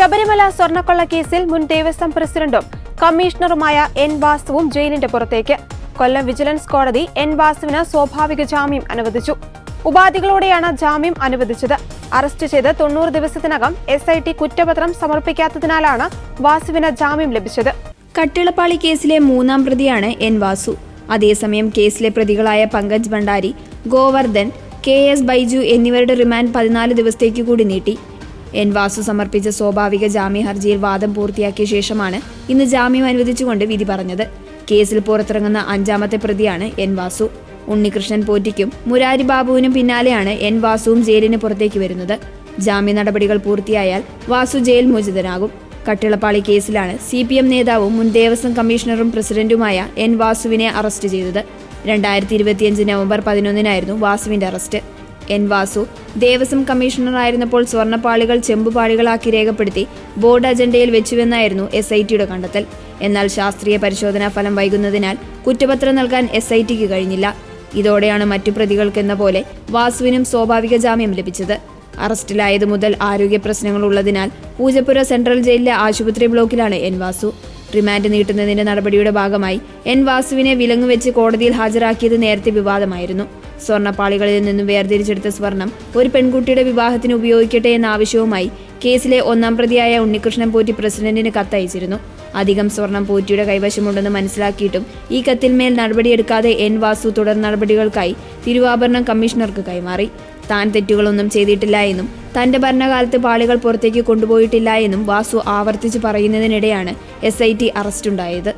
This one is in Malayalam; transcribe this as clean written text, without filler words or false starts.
ശബരിമല സ്വർണ്ണക്കൊള്ള കേസിൽ മുൻ ദേവസ്വം പ്രസിഡന്റും കമ്മീഷണറുമായ എൻ വാസുവും ജയിലിന്റെ പുറത്തേക്ക്. കൊല്ലം വിജിലൻസ് കോടതി എൻ വാസുവിന് സ്വാഭാവിക ജാമ്യം അനുവദിച്ചു. ഉപാധികളോടെയാണ് ജാമ്യം അനുവദിച്ചത്. അറസ്റ്റ് ചെയ്ത് 90 ദിവസത്തിനകം SIT കുറ്റപത്രം സമർപ്പിക്കാത്തതിനാലാണ് വാസുവിന് ജാമ്യം ലഭിച്ചത്. കട്ടിളപ്പാളി കേസിലെ 3ാം പ്രതിയാണ് എൻ വാസു. അതേസമയം കേസിലെ പ്രതികളായ പങ്കജ് ഭണ്ഡാരി, ഗോവർദ്ധൻ, KS ബൈജു എന്നിവരുടെ റിമാൻഡ് 14 ദിവസത്തേക്ക് കൂടി നീട്ടി. എൻ വാസു സമർപ്പിച്ച സ്വാഭാവിക ജാമ്യ ഹർജിയിൽ വാദം പൂർത്തിയാക്കിയ ശേഷമാണ് ഇന്ന് ജാമ്യം അനുവദിച്ചുകൊണ്ട് വിധി പറഞ്ഞത്. കേസിൽ പുറത്തിറങ്ങുന്ന 5ാമത്തെ പ്രതിയാണ് എൻ വാസു. ഉണ്ണികൃഷ്ണൻ പോറ്റിക്കും മുരാരി ബാബുവിനും പിന്നാലെയാണ് എൻ വാസുവും ജയിലിന് പുറത്തേക്ക് വരുന്നത്. ജാമ്യ നടപടികൾ പൂർത്തിയായാൽ വാസു ജയിൽ മോചിതനാകും. കട്ടിളപ്പാളി കേസിലാണ് CPM നേതാവും മുൻ ദേവസ്വം കമ്മീഷണറും പ്രസിഡന്റുമായ എൻ വാസുവിനെ അറസ്റ്റ് ചെയ്തത്. 2025 നവംബർ 11-നായിരുന്നു വാസുവിന്റെ അറസ്റ്റ്. എൻ വാസു ദേവസ്വം കമ്മീഷണറായിരുന്നപ്പോൾ സ്വർണ്ണപ്പാളികൾ ചെമ്പുപാളികളാക്കി രേഖപ്പെടുത്തി ബോർഡ് അജണ്ടയിൽ വെച്ചുവെന്നായിരുന്നു SITയുടെ കണ്ടെത്തൽ. എന്നാൽ ശാസ്ത്രീയ പരിശോധനാ ഫലം വൈകുന്നതിനാൽ കുറ്റപത്രം നൽകാൻ SITക്ക് കഴിഞ്ഞില്ല. ഇതോടെയാണ് മറ്റു പ്രതികൾക്കെന്ന പോലെ വാസുവിനും സ്വാഭാവിക ജാമ്യം ലഭിച്ചത്. അറസ്റ്റിലായതു മുതൽ ആരോഗ്യ പ്രശ്നങ്ങൾ ഉള്ളതിനാൽ പൂജപ്പുര സെൻട്രൽ ജയിലിലെ ആശുപത്രി ബ്ലോക്കിലാണ് എൻ വാസു. റിമാൻഡ് നീട്ടുന്നതിന്റെ നടപടിയുടെ ഭാഗമായി എൻ വാസുവിനെ വിലങ്ങുവെച്ച് കോടതിയിൽ ഹാജരാക്കിയത് നേരത്തെ വിവാദമായിരുന്നു. സ്വർണ്ണപ്പാളികളിൽ നിന്നും വേർതിരിച്ചെടുത്ത സ്വർണം ഒരു പെൺകുട്ടിയുടെ വിവാഹത്തിന് ഉപയോഗിക്കട്ടെ എന്ന ആവശ്യവുമായി കേസിലെ 1ാം പ്രതിയായ ഉണ്ണികൃഷ്ണൻ പോറ്റി പ്രസിഡന്റിന് കത്തയച്ചിരുന്നു. അധികം സ്വർണം പോറ്റിയുടെ കൈവശമുണ്ടെന്ന് മനസ്സിലാക്കിയിട്ടും ഈ കത്തിന്മേൽ നടപടിയെടുക്കാതെ എൻ വാസു തുടർ നടപടികൾക്കായി തിരുവാഭരണം കമ്മീഷണർക്ക് കൈമാറി. താൻ തെറ്റുകളൊന്നും ചെയ്തിട്ടില്ല എന്നും തന്റെ ഭരണകാലത്ത് പാളികൾ പുറത്തേക്ക് കൊണ്ടുപോയിട്ടില്ല എന്നും വാസു ആവർത്തിച്ച് പറയുന്നതിനിടെയാണ് SIT അറസ്റ്റുണ്ടായത്.